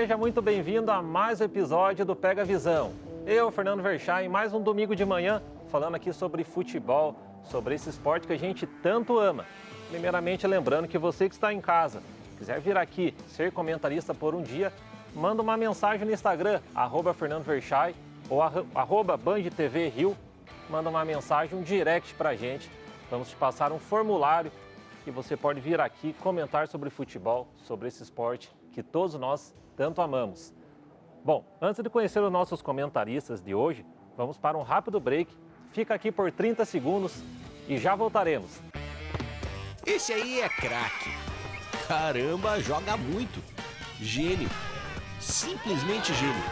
Seja muito bem-vindo a mais um episódio do Pega Visão. Eu, Fernando Verchay, mais um domingo de manhã, falando aqui sobre futebol, sobre esse esporte que a gente tanto ama. Primeiramente, lembrando que você que está em casa, quiser vir aqui ser comentarista por um dia, manda uma mensagem no Instagram, @FernandoVerchay ou @BandTV Rio, manda uma mensagem, um direct pra gente. Vamos te passar um formulário que você pode vir aqui comentar sobre futebol, sobre esse esporte que todos nós tanto amamos. Bom, antes de conhecer os nossos comentaristas de hoje, vamos para um rápido break. Fica aqui por 30 segundos e já voltaremos. Esse aí é craque. Caramba, joga muito. Gênio. Simplesmente gênio.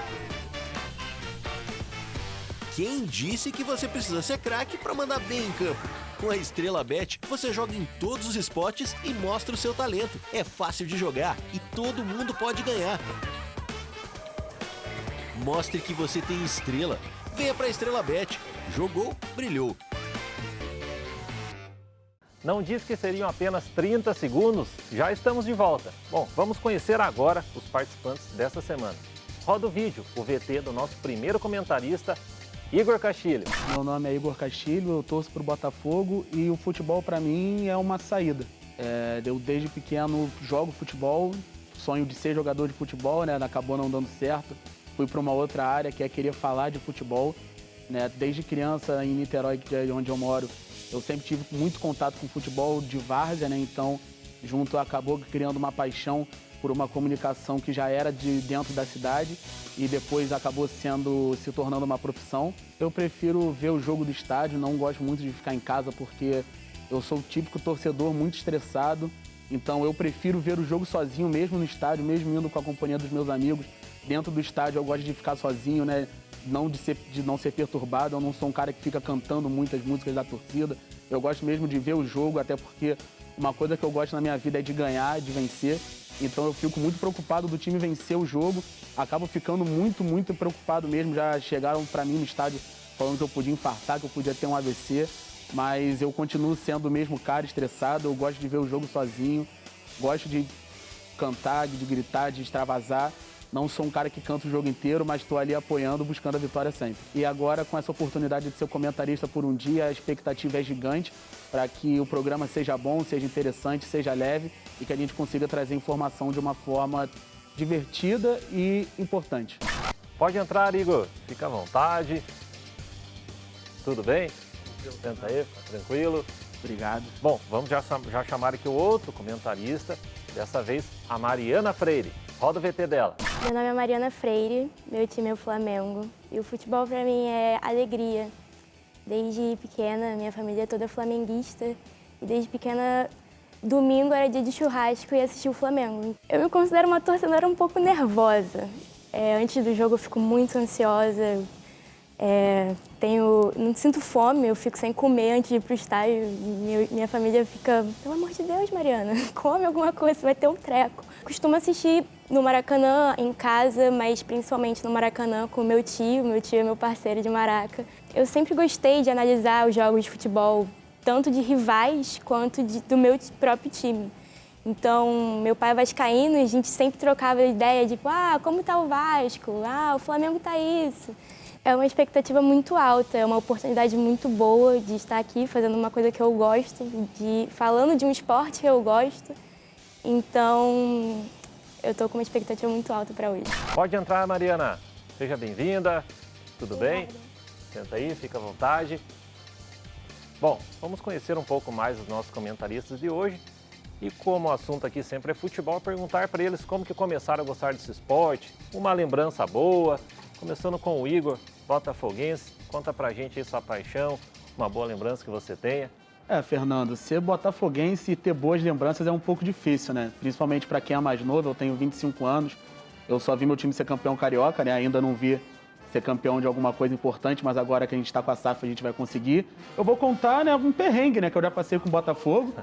Quem disse que você precisa ser craque para mandar bem em campo? Com a Estrela Bet, você joga em todos os esportes e mostra o seu talento. É fácil de jogar e todo mundo pode ganhar. Mostre que você tem estrela. Venha para a Estrela Bet. Jogou, brilhou. Não disse que seriam apenas 30 segundos? Já estamos de volta. Bom, vamos conhecer agora os participantes dessa semana. Roda o vídeo, o VT do nosso primeiro comentarista, Igor Castilho. Meu nome é Igor Castilho, eu torço para o Botafogo e o futebol para mim é uma saída. Eu desde pequeno jogo futebol, sonho de ser jogador de futebol, né? Acabou não dando certo. Fui para uma outra área que é querer falar de futebol. Né? Desde criança em Niterói, que é onde eu moro, eu sempre tive muito contato com futebol de várzea, né? Então junto acabou criando uma paixão por uma comunicação que já era de dentro da cidade e depois acabou se tornando uma profissão. Eu prefiro ver o jogo do estádio, não gosto muito de ficar em casa porque eu sou o típico torcedor muito estressado, então eu prefiro ver o jogo sozinho mesmo no estádio, mesmo indo com a companhia dos meus amigos. Dentro do estádio eu gosto de ficar sozinho, né? De não ser perturbado, eu não sou um cara que fica cantando muitas músicas da torcida. Eu gosto mesmo de ver o jogo, até porque uma coisa que eu gosto na minha vida é de ganhar, de vencer. Então eu fico muito preocupado do time vencer o jogo, acabo ficando muito preocupado mesmo. Já chegaram para mim no estádio falando que eu podia infartar, que eu podia ter um AVC, mas eu continuo sendo o mesmo cara estressado, eu gosto de ver o jogo sozinho, gosto de cantar, de gritar, de extravasar. Não sou um cara que canta o jogo inteiro, mas estou ali apoiando, buscando a vitória sempre. E agora, com essa oportunidade de ser comentarista por um dia, a expectativa é gigante para que o programa seja bom, seja interessante, seja leve e que a gente consiga trazer informação de uma forma divertida e importante. Pode entrar, Igor. Fica à vontade. Tudo bem? Senta aí, fica tranquilo. Obrigado. Bom, vamos já chamar aqui o outro comentarista, dessa vez a Mariana Freire. Roda o VT dela. Meu nome é Mariana Freire, meu time é o Flamengo e o futebol para mim é alegria. Desde pequena, minha família é toda flamenguista e desde pequena, domingo era dia de churrasco e assistir o Flamengo. Eu me considero uma torcedora um pouco nervosa. Antes do jogo eu fico muito ansiosa, não sinto fome, eu fico sem comer antes de ir pro estádio. Minha família fica, pelo amor de Deus, Mariana, come alguma coisa, você vai ter um treco. Costumo assistir no Maracanã, em casa, mas principalmente no Maracanã com meu tio é meu parceiro de maraca. Eu sempre gostei de analisar os jogos de futebol, tanto de rivais quanto do meu próprio time. Então, meu pai é vascaíno e a gente sempre trocava ideia de, como tá o Vasco? O Flamengo tá isso. É uma expectativa muito alta, é uma oportunidade muito boa de estar aqui fazendo uma coisa que eu gosto, falando de um esporte que eu gosto. Então, eu estou com uma expectativa muito alta para hoje. Pode entrar, Mariana. Seja bem-vinda. Tudo bem? Senta aí, fica à vontade. Bom, vamos conhecer um pouco mais os nossos comentaristas de hoje. E como o assunto aqui sempre é futebol, perguntar para eles como que começaram a gostar desse esporte, uma lembrança boa. Começando com o Igor, botafoguense, conta pra gente aí sua paixão, uma boa lembrança que você tenha. Fernando, ser botafoguense e ter boas lembranças é um pouco difícil, né? Principalmente para quem é mais novo, eu tenho 25 anos, eu só vi meu time ser campeão carioca, né? Ainda não vi ser campeão de alguma coisa importante, mas agora que a gente está com a SAF a gente vai conseguir. Eu vou contar, né, um perrengue, né, que eu já passei com o Botafogo.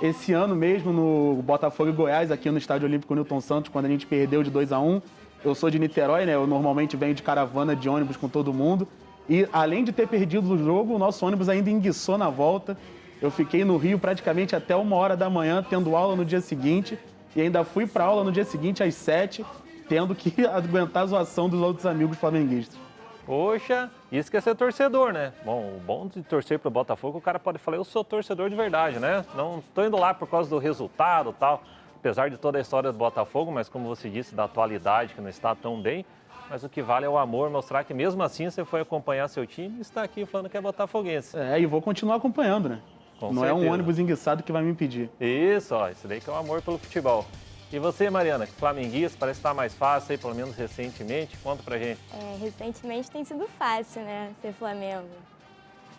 Esse ano mesmo, no Botafogo e Goiás, aqui no Estádio Olímpico Newton Santos, quando a gente perdeu de 2-1. Eu sou de Niterói, né? Eu normalmente venho de caravana de ônibus com todo mundo. E além de ter perdido o jogo, o nosso ônibus ainda enguiçou na volta. Eu fiquei no Rio praticamente até 1h da manhã, tendo aula no dia seguinte. E ainda fui para aula no dia seguinte às 7h. tendo que aguentar a zoação dos outros amigos flamenguistas. Poxa, isso que é ser torcedor, né? Bom, o bom de torcer pro Botafogo, o cara pode falar, eu sou torcedor de verdade, né? Não tô indo lá por causa do resultado e tal, apesar de toda a história do Botafogo, mas como você disse, da atualidade, que não está tão bem, mas o que vale é o amor, mostrar que mesmo assim você foi acompanhar seu time e está aqui falando que é botafoguense. E vou continuar acompanhando, né? Com não certeza. é um ônibus enguiçado que vai me impedir. Isso, ó, isso daí que é o amor pelo futebol. E você, Mariana, que flamenguista, parece que está mais fácil aí, pelo menos recentemente, conta pra gente. Recentemente tem sido fácil, né, ser Flamengo.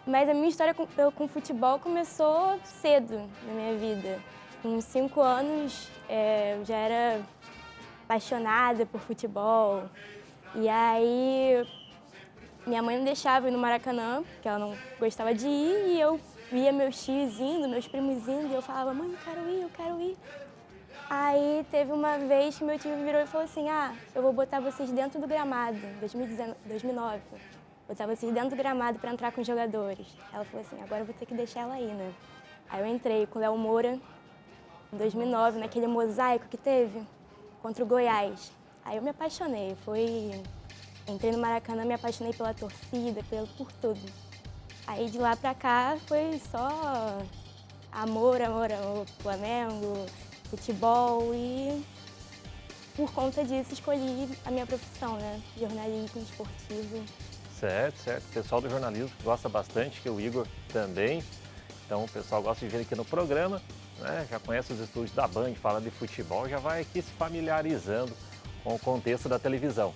Mas a minha história com futebol começou cedo na minha vida. Com 5 anos, eu já era apaixonada por futebol. E aí, minha mãe não deixava ir no Maracanã, porque ela não gostava de ir, e eu via meus tios indo, meus primos indo, e eu falava, mãe, eu quero ir. Aí teve uma vez que meu tio virou e falou assim, eu vou botar vocês dentro do gramado, 2009. Botar vocês dentro do gramado para entrar com os jogadores. Ela falou assim, agora eu vou ter que deixar ela aí, né? Aí eu entrei com o Léo Moura, em 2009, naquele mosaico que teve, contra o Goiás. Aí eu me apaixonei, entrei no Maracanã, me apaixonei pela torcida, por tudo. Aí de lá pra cá foi só amor, Flamengo, futebol e por conta disso escolhi a minha profissão, né? Jornalismo esportivo. Certo. O pessoal do jornalismo gosta bastante, que o Igor também. Então o pessoal gosta de vir aqui no programa, né? Já conhece os estúdios da Band, fala de futebol, já vai aqui se familiarizando com o contexto da televisão.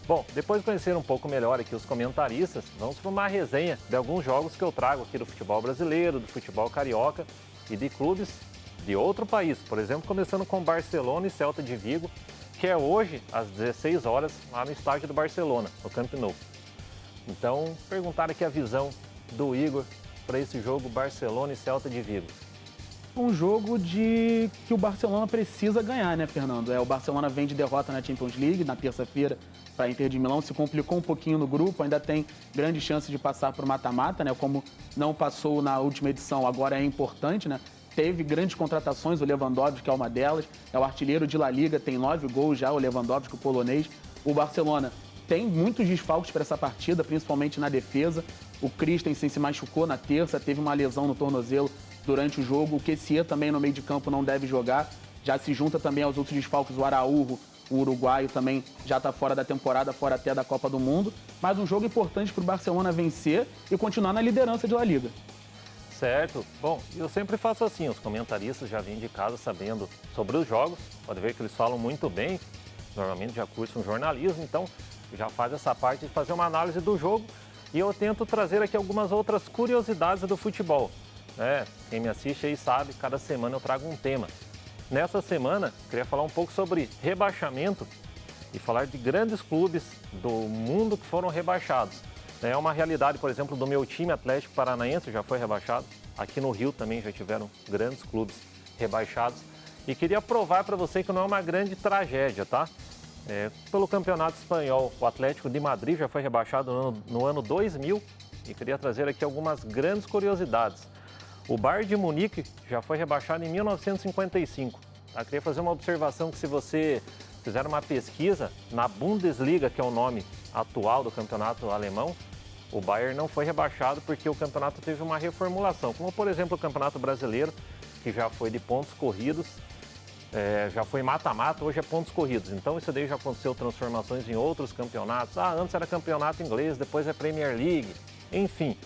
Bom, depois de conhecer um pouco melhor aqui os comentaristas, vamos para uma resenha de alguns jogos que eu trago aqui do futebol brasileiro, do futebol carioca e de clubes de outro país. Por exemplo, começando com Barcelona e Celta de Vigo, que é hoje às 16 horas lá no estádio do Barcelona, no Camp Nou. Então, perguntar aqui a visão do Igor para esse jogo Barcelona e Celta de Vigo. Um jogo que o Barcelona precisa ganhar, né, Fernando? O Barcelona vem de derrota na Champions League, na terça-feira, para a Inter de Milão, se complicou um pouquinho no grupo, ainda tem grande chance de passar para o mata-mata, né? Como não passou na última edição, agora é importante, né? Teve grandes contratações, o Lewandowski é uma delas, é o artilheiro de La Liga, tem 9 gols já, o Lewandowski, o polonês. O Barcelona tem muitos desfalques para essa partida, principalmente na defesa. O Christensen se machucou na terça, teve uma lesão no tornozelo durante o jogo. O Kessie também no meio de campo não deve jogar. Já se junta também aos outros desfalques, o Araújo, o uruguaio também já está fora da temporada, fora até da Copa do Mundo. Mas um jogo importante para o Barcelona vencer e continuar na liderança de La Liga. Certo. Bom, eu sempre faço assim, os comentaristas já vêm de casa sabendo sobre os jogos. Pode ver que eles falam muito bem, normalmente já cursam jornalismo, então já faz essa parte de fazer uma análise do jogo. E eu tento trazer aqui algumas outras curiosidades do futebol. Quem me assiste aí sabe, cada semana eu trago um tema. Nessa semana, queria falar um pouco sobre rebaixamento e falar de grandes clubes do mundo que foram rebaixados. É uma realidade, por exemplo, do meu time Atlético Paranaense, já foi rebaixado. Aqui no Rio também já tiveram grandes clubes rebaixados. E queria provar para você que não é uma grande tragédia, tá? Pelo Campeonato Espanhol, o Atlético de Madrid já foi rebaixado no ano 2000 e queria trazer aqui algumas grandes curiosidades. O Bayern de Munique já foi rebaixado em 1955. Tá? Queria fazer uma observação que se você fizer uma pesquisa na Bundesliga, que é o nome atual do campeonato alemão, o Bayern não foi rebaixado porque o campeonato teve uma reformulação, como por exemplo o Campeonato Brasileiro, que já foi de pontos corridos, já foi mata-mata, hoje é pontos corridos. Então isso daí já aconteceu transformações em outros campeonatos. Antes era campeonato inglês, depois é Premier League, enfim.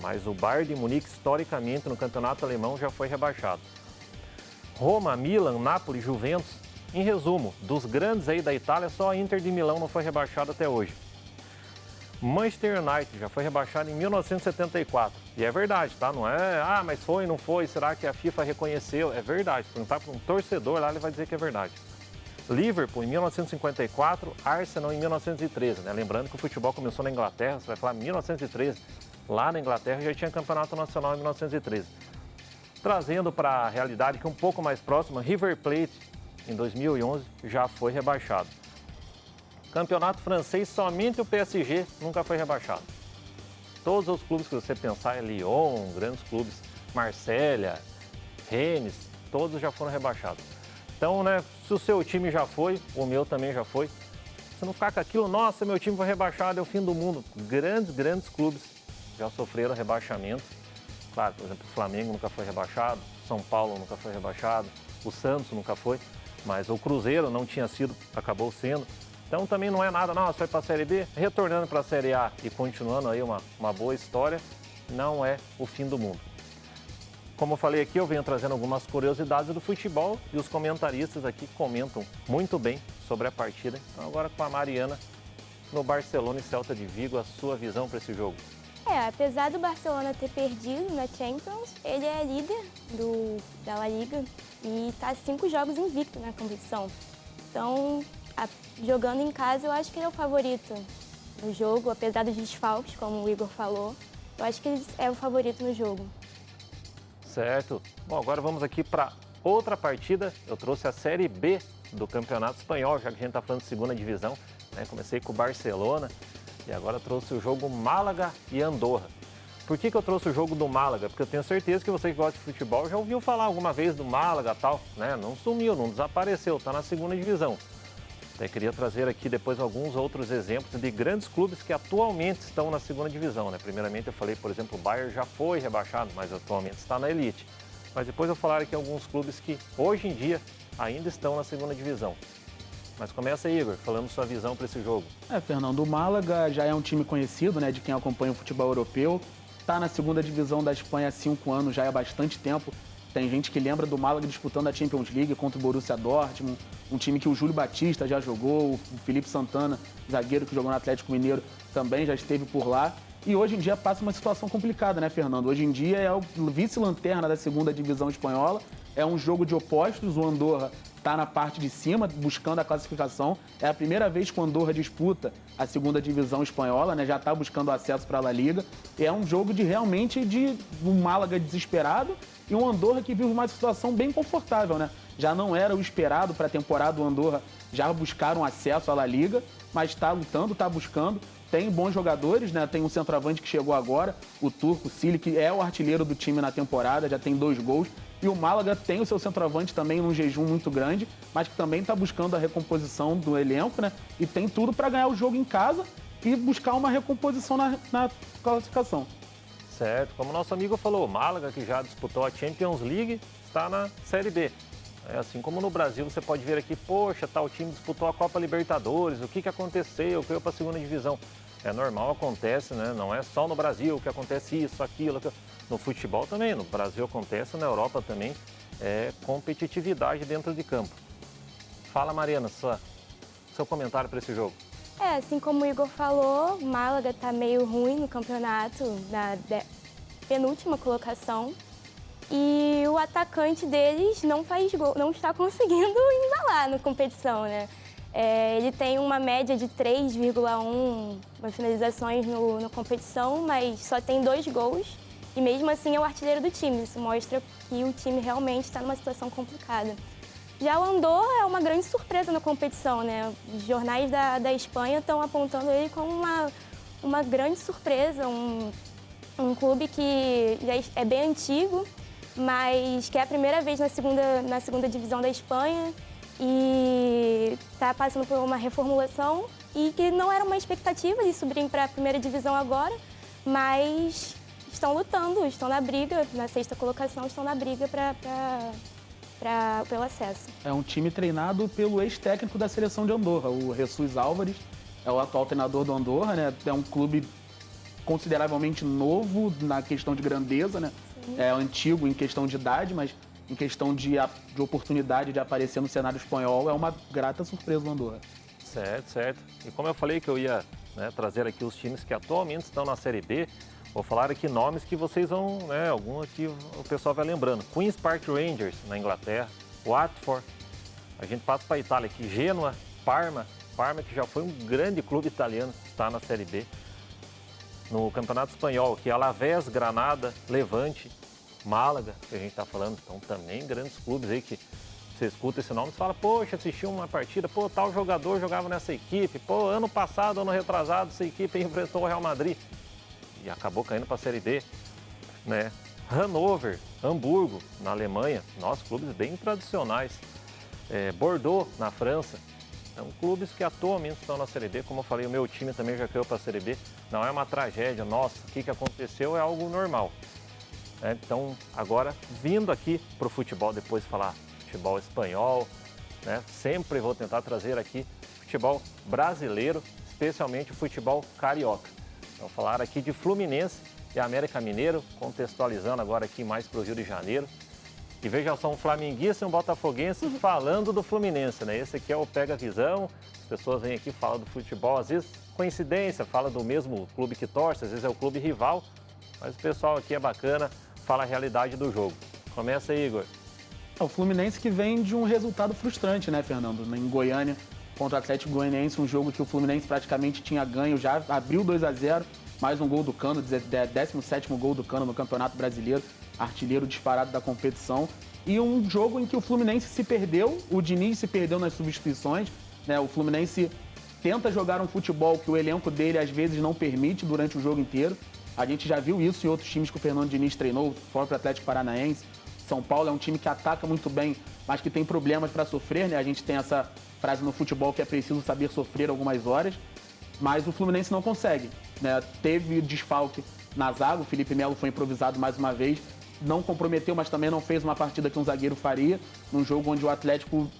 Mas o Bayern de Munique, historicamente, no campeonato alemão já foi rebaixado. Roma, Milan, Napoli, Juventus. Em resumo, dos grandes aí da Itália, só a Inter de Milão não foi rebaixada até hoje. Manchester United já foi rebaixado em 1974. E é verdade, tá? Não é, mas foi, não foi, será que a FIFA reconheceu? É verdade. Se perguntar para um torcedor lá, ele vai dizer que é verdade. Liverpool em 1954, Arsenal em 1913, né? Lembrando que o futebol começou na Inglaterra, você vai falar 1913. Lá na Inglaterra já tinha campeonato nacional em 1913. Trazendo para a realidade que é um pouco mais próxima, River Plate em 2011 já foi rebaixado. Campeonato francês, somente o PSG nunca foi rebaixado. Todos os clubes que você pensar, Lyon, grandes clubes, Marselha, Rennes, todos já foram rebaixados. Então, Se o seu time já foi, o meu também já foi. Você não ficar com aquilo, nossa, meu time foi rebaixado, é o fim do mundo. Grandes clubes já sofreram rebaixamento. Claro, por exemplo, o Flamengo nunca foi rebaixado, São Paulo nunca foi rebaixado, o Santos nunca foi, mas o Cruzeiro não tinha sido, acabou sendo. Então também não é nada, não, você vai para a Série B, retornando para a Série A e continuando aí uma boa história, não é o fim do mundo. Como eu falei aqui, eu venho trazendo algumas curiosidades do futebol e os comentaristas aqui comentam muito bem sobre a partida. Então agora com a Mariana no Barcelona e Celta de Vigo, a sua visão para esse jogo. Apesar do Barcelona ter perdido na Champions, ele é líder da La Liga e está 5 jogos invicto na competição. Então, jogando em casa, eu acho que ele é o favorito no jogo, apesar dos desfalques, como o Igor falou. Eu acho que ele é o favorito no jogo. Certo. Bom, agora vamos aqui para outra partida. Eu trouxe a Série B do Campeonato Espanhol, já que a gente está falando de segunda divisão. Né? Comecei com o Barcelona e agora trouxe o jogo Málaga e Andorra. Por que eu trouxe o jogo do Málaga? Porque eu tenho certeza que você que gosta de futebol já ouviu falar alguma vez do Málaga e tal, né? Não sumiu, não desapareceu, está na segunda divisão. Até queria trazer aqui depois alguns outros exemplos de grandes clubes que atualmente estão na segunda divisão, né? Primeiramente eu falei, por exemplo, o Bayern já foi rebaixado, mas atualmente está na elite. Mas depois eu falar aqui alguns clubes que hoje em dia ainda estão na segunda divisão. Mas começa aí, Igor, falando sua visão para esse jogo. Fernando, o Málaga já é um time conhecido, né, de quem acompanha o futebol europeu. Está na segunda divisão da Espanha há 5 anos, já é há bastante tempo. Tem gente que lembra do Málaga disputando a Champions League contra o Borussia Dortmund, um time que o Júlio Batista já jogou, o Felipe Santana, zagueiro que jogou no Atlético Mineiro, também já esteve por lá. E hoje em dia passa uma situação complicada, né, Fernando? Hoje em dia é o vice-lanterna da segunda divisão espanhola, é um jogo de opostos, o Andorra está na parte de cima, buscando a classificação. É a primeira vez que o Andorra disputa a segunda divisão espanhola, né? Já está buscando acesso para a La Liga. E é um jogo realmente de um Málaga desesperado e um Andorra que vive uma situação bem confortável, né? Já não era o esperado para a temporada, o Andorra já buscaram acesso à La Liga, mas está lutando, está buscando. Tem bons jogadores, né? Tem um centroavante que chegou agora, o turco Sili, que é o artilheiro do time na temporada, já tem 2 gols. E o Málaga tem o seu centroavante também num jejum muito grande, mas que também está buscando a recomposição do elenco, né? E tem tudo para ganhar o jogo em casa e buscar uma recomposição na classificação. Certo, como nosso amigo falou, o Málaga, que já disputou a Champions League, está na Série B. Assim como no Brasil, você pode ver aqui, poxa, tal time disputou a Copa Libertadores, o que aconteceu, veio para a segunda divisão. É normal, acontece, né? Não é só no Brasil que acontece isso, aquilo. No futebol também, no Brasil acontece, na Europa também, é competitividade dentro de campo. Fala, Mariana, seu comentário para esse jogo. Assim como o Igor falou, o Málaga está meio ruim no campeonato, na penúltima colocação. E o atacante deles não faz gol, não está conseguindo embalar na competição, né? Ele tem uma média de 3,1 finalizações na competição, mas só tem 2 gols. E mesmo assim é o artilheiro do time. Isso mostra que o time realmente está numa situação complicada. Já o Andorra é uma grande surpresa na competição, né? Os jornais da Espanha estão apontando ele como uma grande surpresa, um clube que já é bem antigo, mas que é a primeira vez na segunda divisão da Espanha e está passando por uma reformulação e que não era uma expectativa de subirem para a primeira divisão agora, mas estão lutando, estão na briga, na 6ª colocação, estão na briga pelo acesso. É um time treinado pelo ex-técnico da seleção de Andorra, o Jesus Álvares, é o atual treinador do Andorra, né? É um clube consideravelmente novo na questão de grandeza, né? Sim. É antigo em questão de idade, mas em questão de oportunidade de aparecer no cenário espanhol, é uma grata surpresa do Andorra. Certo. E como eu falei que eu ia trazer aqui os times que atualmente estão na Série B, vou falar aqui nomes que vocês vão, algum aqui o pessoal vai lembrando. Queen's Park Rangers, na Inglaterra, Watford, a gente passa para a Itália aqui, Genoa, Parma que já foi um grande clube italiano, está na Série B. No Campeonato Espanhol, aqui Alavés, Granada, Levante, Málaga, que a gente está falando, então também grandes clubes aí que você escuta esse nome e fala, poxa, assisti uma partida, tal jogador jogava nessa equipe, ano passado, ano retrasado, essa equipe enfrentou o Real Madrid e acabou caindo para a Série B, né? Hannover, Hamburgo, na Alemanha, clubes bem tradicionais. Bordeaux, na França. Então, clubes que atualmente estão na Série B, como eu falei, o meu time também já caiu para a Série B. Não é uma tragédia, nossa, o que aconteceu é algo normal. Então, agora, vindo aqui para o futebol, depois falar futebol espanhol, né? Sempre vou tentar trazer aqui futebol brasileiro, especialmente o futebol carioca. Então, falar aqui de Fluminense e América Mineiro, contextualizando agora aqui mais para o Rio de Janeiro. E veja só, um flamenguista e um botafoguense falando do Fluminense, né? Esse aqui é o Pega Visão. As pessoas vêm aqui e falam do futebol, às vezes coincidência, fala do mesmo clube que torce, às vezes é o clube rival. Mas o pessoal aqui é bacana, fala a realidade do jogo. Começa aí, Igor. O Fluminense que vem de um resultado frustrante, né, Fernando? Em Goiânia, contra o Atlético Goianiense, um jogo que o Fluminense praticamente tinha ganho, já abriu 2-0, mais um gol do Cano, 17º gol do Cano no Campeonato Brasileiro, artilheiro disparado da competição. E um jogo em que o Fluminense se perdeu, o Diniz se perdeu nas substituições, né? O Fluminense tenta jogar um futebol que o elenco dele às vezes não permite durante o jogo inteiro. A gente já viu isso em outros times que o Fernando Diniz treinou, o próprio Atlético Paranaense. São Paulo é um time que ataca muito bem, mas que tem problemas para sofrer, né? A gente tem essa frase no futebol que é preciso saber sofrer algumas horas, mas o Fluminense não consegue, né? Teve desfalque na zaga, o Felipe Melo foi improvisado mais uma vez, não comprometeu, mas também não fez uma partida que um zagueiro faria, num jogo onde o Atlético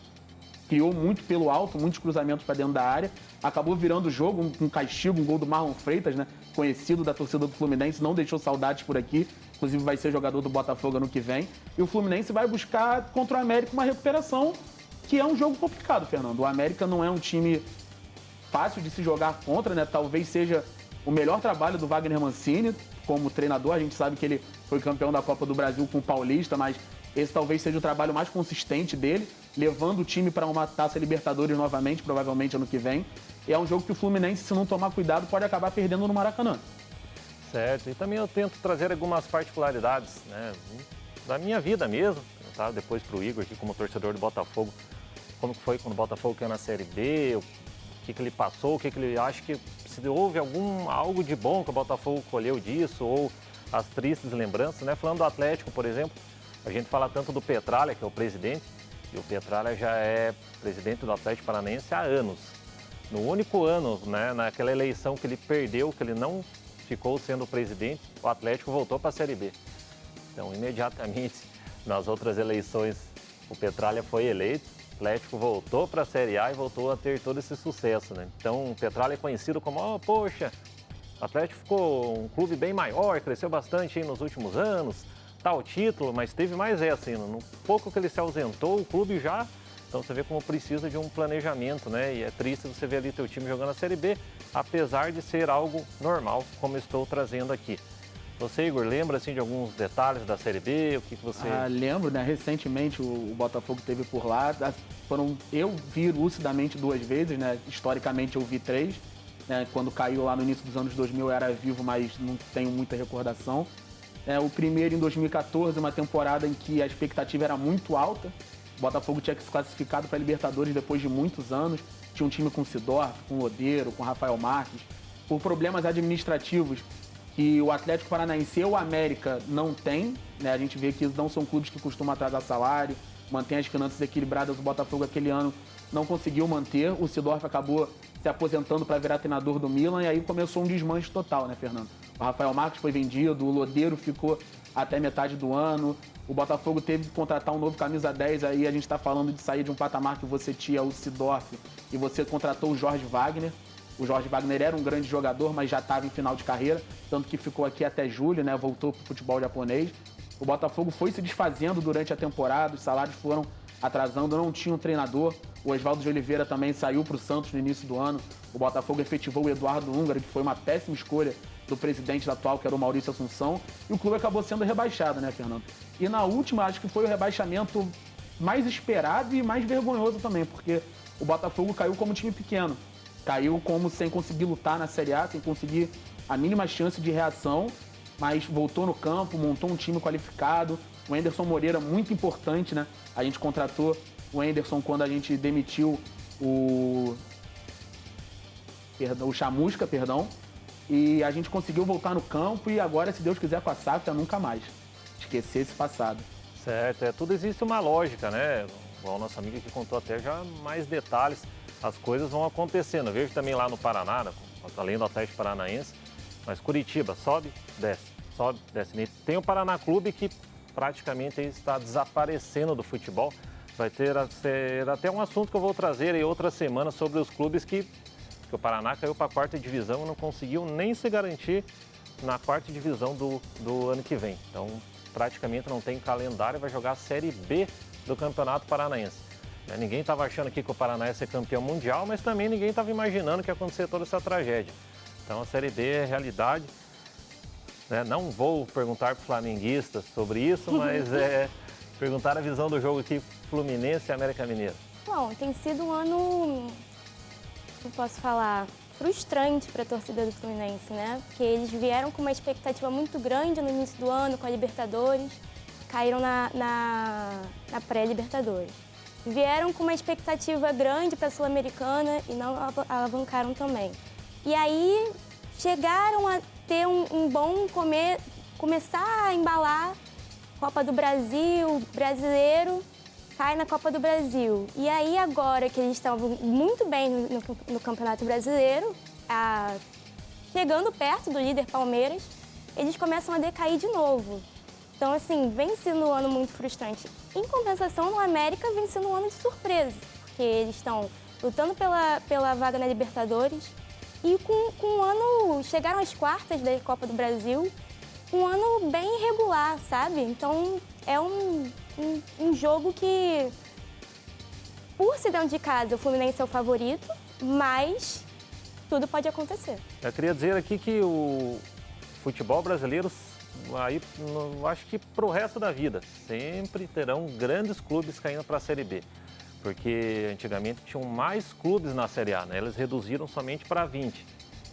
criou muito pelo alto, muitos cruzamentos para dentro da área, acabou virando o jogo, um castigo, um gol do Marlon Freitas, né? Conhecido da torcida do Fluminense, não deixou saudades por aqui, inclusive vai ser jogador do Botafogo ano que vem, e o Fluminense vai buscar contra o América uma recuperação, que é um jogo complicado, Fernando. O América não é um time fácil de se jogar contra, né? Talvez seja o melhor trabalho do Wagner Mancini como treinador. A gente sabe que ele foi campeão da Copa do Brasil com o Paulista, mas esse talvez seja o trabalho mais consistente dele, levando o time para uma Taça Libertadores novamente, provavelmente ano que vem. E é um jogo que o Fluminense, se não tomar cuidado, pode acabar perdendo no Maracanã. Certo, e também eu tento trazer algumas particularidades, né, da minha vida mesmo, tá? Depois para o Igor aqui como torcedor do Botafogo, como que foi quando o Botafogo caiu na Série B, o que ele passou, o que ele acha que se houve algo de bom que o Botafogo colheu disso, ou as tristes lembranças, né? Falando do Atlético, por exemplo, a gente fala tanto do Petralha, que é o presidente, e o Petralha já é presidente do Atlético Paranaense há anos. No único ano, né, naquela eleição que ele perdeu, que ele não ficou sendo presidente, o Atlético voltou para a Série B. Então, imediatamente, nas outras eleições, o Petralha foi eleito, o Atlético voltou para a Série A e voltou a ter todo esse sucesso, né? Então, o Petralha é conhecido como, poxa, o Atlético ficou um clube bem maior, cresceu bastante aí nos últimos anos, tal título, mas teve mais essa ainda. No pouco que ele se ausentou, o clube já... Então você vê como precisa de um planejamento, né? E é triste você ver ali teu time jogando a Série B, apesar de ser algo normal, como eu estou trazendo aqui. Você, Igor, lembra assim, de alguns detalhes da Série B? O que você... Lembro, né? Recentemente o Botafogo esteve por lá. Eu vi lucidamente 2 vezes, né? Historicamente eu vi 3. Né? Quando caiu lá no início dos anos 2000 eu era vivo, mas não tenho muita recordação. O primeiro em 2014, uma temporada em que a expectativa era muito alta. O Botafogo tinha se classificado para a Libertadores depois de muitos anos. Tinha um time com Sidorf, com Lodeiro, com Rafael Marques. Por problemas administrativos que o Atlético Paranaense e o América não tem, né? A gente vê que não são clubes que costumam atrasar salário, mantém as finanças equilibradas. O Botafogo aquele ano não conseguiu manter. O Sidorf acabou se aposentando para virar treinador do Milan e aí começou um desmanche total, né, Fernando? O Rafael Marques foi vendido, o Lodeiro ficou até metade do ano. O Botafogo teve que contratar um novo camisa 10, aí a gente está falando de sair de um patamar que você tinha o Sidorf e você contratou o Jorge Wagner. O Jorge Wagner era um grande jogador, mas já estava em final de carreira, tanto que ficou aqui até julho, né? Voltou para o futebol japonês. O Botafogo foi se desfazendo durante a temporada, os salários foram atrasando, não tinha um treinador. O Oswaldo de Oliveira também saiu para o Santos no início do ano. O Botafogo efetivou o Eduardo Húngaro, que foi uma péssima escolha do presidente atual, que era o Maurício Assunção, e o clube acabou sendo rebaixado, né, Fernando? E na última, acho que foi o rebaixamento mais esperado e mais vergonhoso também, porque o Botafogo caiu como time pequeno. Caiu como sem conseguir lutar na Série A, sem conseguir a mínima chance de reação, mas voltou no campo, montou um time qualificado. O Anderson Moreira, muito importante, né? A gente contratou o Anderson quando a gente demitiu o Chamusca, e a gente conseguiu voltar no campo e agora, se Deus quiser, com a SAF, nunca mais esquecer esse passado. Certo, tudo existe uma lógica, né? igual o nosso amigo que contou até já mais detalhes, as coisas vão acontecendo. Eu vejo também lá no Paraná, além do Atlético Paranaense, mas Curitiba sobe, desce, sobe, desce. Tem o Paraná Clube que praticamente está desaparecendo do futebol. Vai ter até um assunto que eu vou trazer em outra semana sobre os clubes que o Paraná caiu para a 4ª divisão e não conseguiu nem se garantir na 4ª divisão do ano que vem. Então, praticamente não tem calendário, vai jogar a Série B do Campeonato Paranaense. Ninguém estava achando aqui que o Paraná ia ser campeão mundial, mas também ninguém estava imaginando que ia acontecer toda essa tragédia. Então, a Série B é realidade. Não vou perguntar para os flamenguistas sobre isso, mas perguntar a visão do jogo aqui, Fluminense e América Mineiro. Bom, tem sido um ano, eu posso falar, frustrante para a torcida do Fluminense, né? Porque eles vieram com uma expectativa muito grande no início do ano com a Libertadores, caíram na pré-Libertadores. Vieram com uma expectativa grande para a Sul-Americana e não alavancaram também. E aí chegaram a ter um bom começar a embalar Copa do Brasil, brasileiro, cai na Copa do Brasil. E aí agora que eles estavam muito bem no Campeonato Brasileiro, chegando perto do líder Palmeiras, eles começam a decair de novo. Então, assim, vem sendo um ano muito frustrante. Em compensação, no América vem sendo um ano de surpresa, porque eles estão lutando pela vaga na Libertadores e com um ano, chegaram às quartas da Copa do Brasil, um ano bem irregular, sabe? Então, é um jogo que, por ser dentro de casa, o Fluminense é o favorito, mas tudo pode acontecer. Eu queria dizer aqui que o futebol brasileiro, aí, eu acho que para o resto da vida, sempre terão grandes clubes caindo para a Série B. Porque antigamente tinham mais clubes na Série A, né? Eles reduziram somente para 20.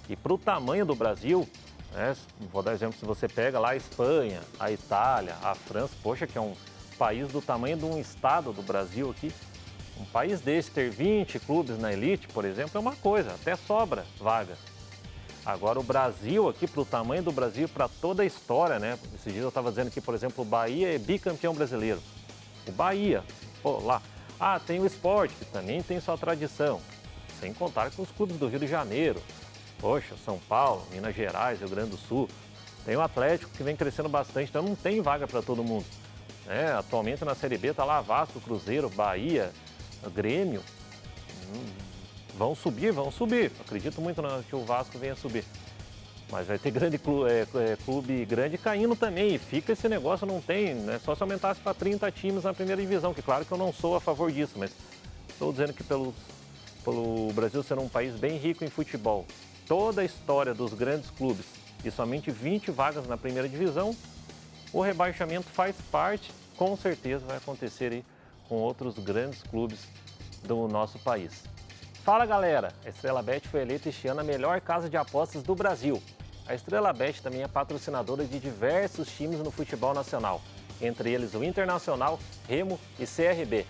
E para o tamanho do Brasil, né? Vou dar exemplo, se você pega lá a Espanha, a Itália, a França, poxa, que é um país do tamanho de um estado do Brasil aqui, um país desse ter 20 clubes na elite, por exemplo, é uma coisa, até sobra vaga. Agora o Brasil aqui, para o tamanho do Brasil, para toda a história, né? Esses dias eu estava dizendo que, por exemplo, o Bahia é bicampeão brasileiro. O Bahia, pô, lá. Tem o Sport, que também tem sua tradição. Sem contar com os clubes do Rio de Janeiro. Poxa, São Paulo, Minas Gerais, Rio Grande do Sul. Tem o Atlético, que vem crescendo bastante, então não tem vaga para todo mundo. Atualmente na Série B está lá Vasco, Cruzeiro, Bahia, Grêmio. Vão subir. Acredito muito que o Vasco venha subir. Mas vai ter clube grande caindo também. E fica esse negócio, não tem, né? Só se aumentasse para 30 times na primeira divisão, que claro que eu não sou a favor disso, mas estou dizendo que pelo Brasil ser um país bem rico em futebol, toda a história dos grandes clubes e somente 20 vagas na primeira divisão, o rebaixamento faz parte, com certeza vai acontecer aí com outros grandes clubes do nosso país. Fala galera, a Estrela Bet foi eleita este ano a melhor casa de apostas do Brasil. A Estrela Bet também é patrocinadora de diversos times no futebol nacional, entre eles o Internacional, Remo e CRB.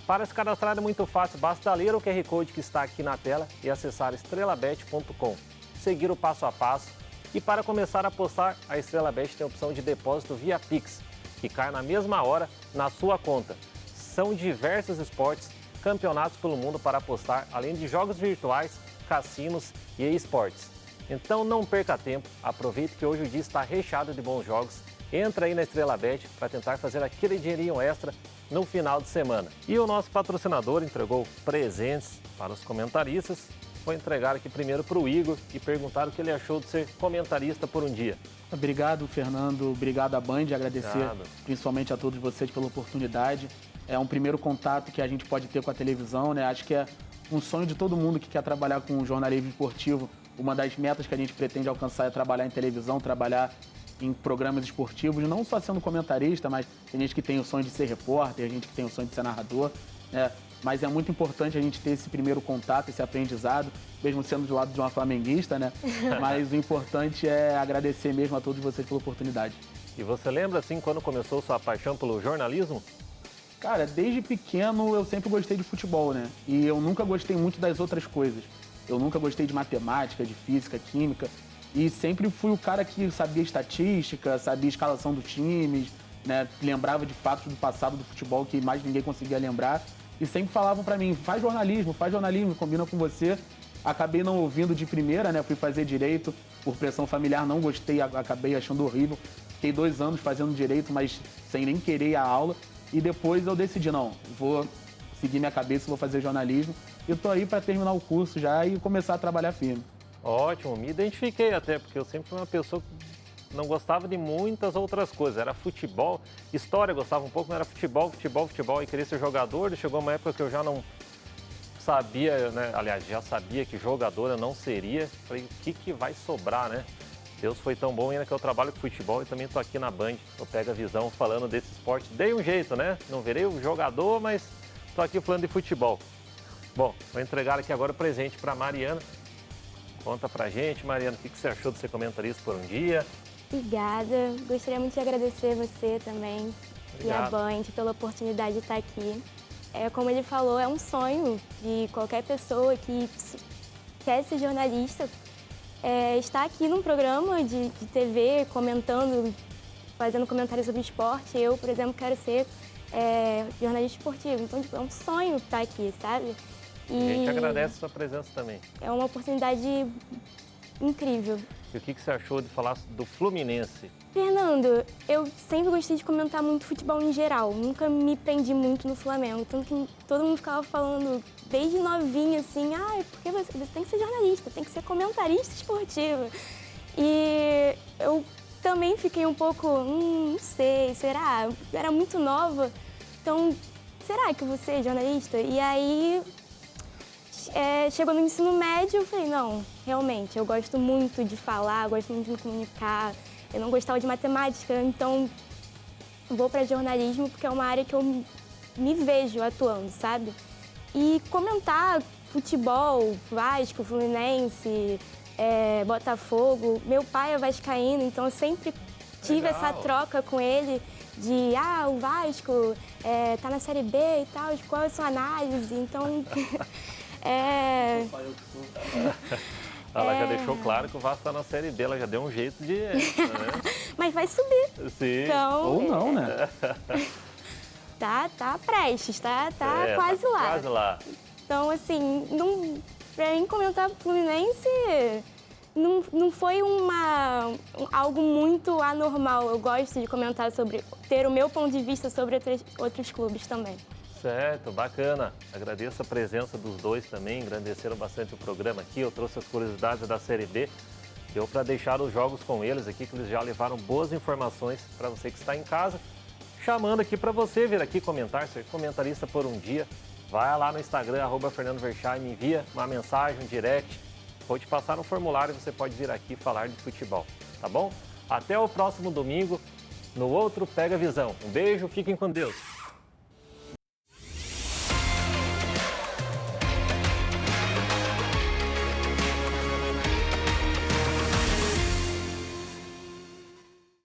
Para se cadastrar é muito fácil, basta ler o QR Code que está aqui na tela e acessar estrelabet.com, seguir o passo a passo e para começar a apostar, a Estrela Bet tem a opção de depósito via Pix, que cai na mesma hora na sua conta. São diversos esportes, campeonatos pelo mundo para apostar, além de jogos virtuais, cassinos e esportes. Então não perca tempo, aproveite que hoje o dia está recheado de bons jogos, entra aí na Estrela Bet para tentar fazer aquele dinheirinho extra no final de semana. E o nosso patrocinador entregou presentes para os comentaristas. Vou entregar aqui primeiro para o Igor e perguntar o que ele achou de ser comentarista por um dia. Obrigado, Fernando. Obrigado à Band. Agradecer principalmente a todos vocês pela oportunidade. É um primeiro contato que a gente pode ter com a televisão, né? Acho que é um sonho de todo mundo que quer trabalhar com jornalismo esportivo. Uma das metas que a gente pretende alcançar é trabalhar em televisão, trabalhar em programas esportivos, não só sendo comentarista, mas tem gente que tem o sonho de ser repórter, gente que tem o sonho de ser narrador, né? Mas é muito importante a gente ter esse primeiro contato, esse aprendizado, mesmo sendo do lado de uma flamenguista, né? Mas o importante é agradecer mesmo a todos vocês pela oportunidade. E você lembra, assim, quando começou sua paixão pelo jornalismo? Cara, desde pequeno eu sempre gostei de futebol, né? E eu nunca gostei muito das outras coisas. Eu nunca gostei de matemática, de física, química. E sempre fui o cara que sabia estatística, sabia escalação dos times, né? Lembrava de fatos do passado do futebol que mais ninguém conseguia lembrar. E sempre falavam para mim, faz jornalismo, combina com você. Acabei não ouvindo de primeira, né? Fui fazer direito, por pressão familiar, não gostei, acabei achando horrível. Fiquei 2 anos fazendo direito, mas sem nem querer a aula. E depois eu decidi, não, vou seguir minha cabeça, vou fazer jornalismo. E tô aí para terminar o curso já e começar a trabalhar firme. Ótimo, me identifiquei até, porque eu sempre fui uma pessoa que não gostava de muitas outras coisas. Era futebol, história gostava um pouco, mas era futebol, e queria ser jogador. Chegou uma época que eu já não sabia, né? Aliás, já sabia que jogador eu não seria. Falei, o que vai sobrar, né? Deus foi tão bom ainda que eu trabalho com futebol e também estou aqui na Band, eu Pega a Visão, falando desse esporte. Dei um jeito, né? Não virei o jogador, mas estou aqui falando de futebol. Bom, vou entregar aqui agora o presente para a Mariana. Conta pra gente, Mariana, o que você achou de ser comentarista por um dia? Obrigada. Gostaria muito de agradecer você também e a Obrigado. Band pela oportunidade de estar aqui. Como ele falou, é um sonho de qualquer pessoa que quer ser jornalista. Estar aqui num programa de TV, comentando, fazendo comentários sobre esporte. Eu, por exemplo, quero ser jornalista esportivo. Então, tipo, é um sonho estar aqui, sabe? A gente agradece a sua presença também. É uma oportunidade incrível. E o que você achou de falar do Fluminense? Fernando, eu sempre gostei de comentar muito futebol em geral. Nunca me prendi muito no Flamengo. Tanto que todo mundo ficava falando desde novinha assim, porque você tem que ser jornalista, tem que ser comentarista esportivo. E eu também fiquei um pouco, não sei, será? Eu era muito nova, então será que eu vou ser jornalista? E aí chegou no ensino médio, eu falei, não, realmente, eu gosto muito de falar, gosto muito de me comunicar. Eu não gostava de matemática, então vou para jornalismo porque é uma área que eu me vejo atuando, sabe? E comentar futebol, Vasco, Fluminense, Botafogo. Meu pai é vascaíno, então eu sempre tive Legal. essa troca com ele de, o Vasco tá na Série B e tal, qual é a sua análise? Então, Ela já deixou claro que o Vasco está na Série B, ela já deu um jeito de... né? Mas vai subir. Sim. Então, Ou não, né? tá prestes, tá quase lá. Quase lá. Então, assim, pra mim comentar Fluminense não foi algo muito anormal. Eu gosto de comentar ter o meu ponto de vista sobre outros clubes também. Certo, bacana. Agradeço a presença dos dois também, engrandeceram bastante o programa aqui. Eu trouxe as curiosidades da Série B. Deu para deixar os jogos com eles aqui, que eles já levaram boas informações para você que está em casa. Chamando aqui para você vir aqui comentar, ser comentarista por um dia. Vai lá no Instagram, @FernandoVerchay, me envia uma mensagem, um direct. Vou te passar um formulário e você pode vir aqui falar de futebol, tá bom? Até o próximo domingo, no outro Pega Visão. Um beijo, fiquem com Deus.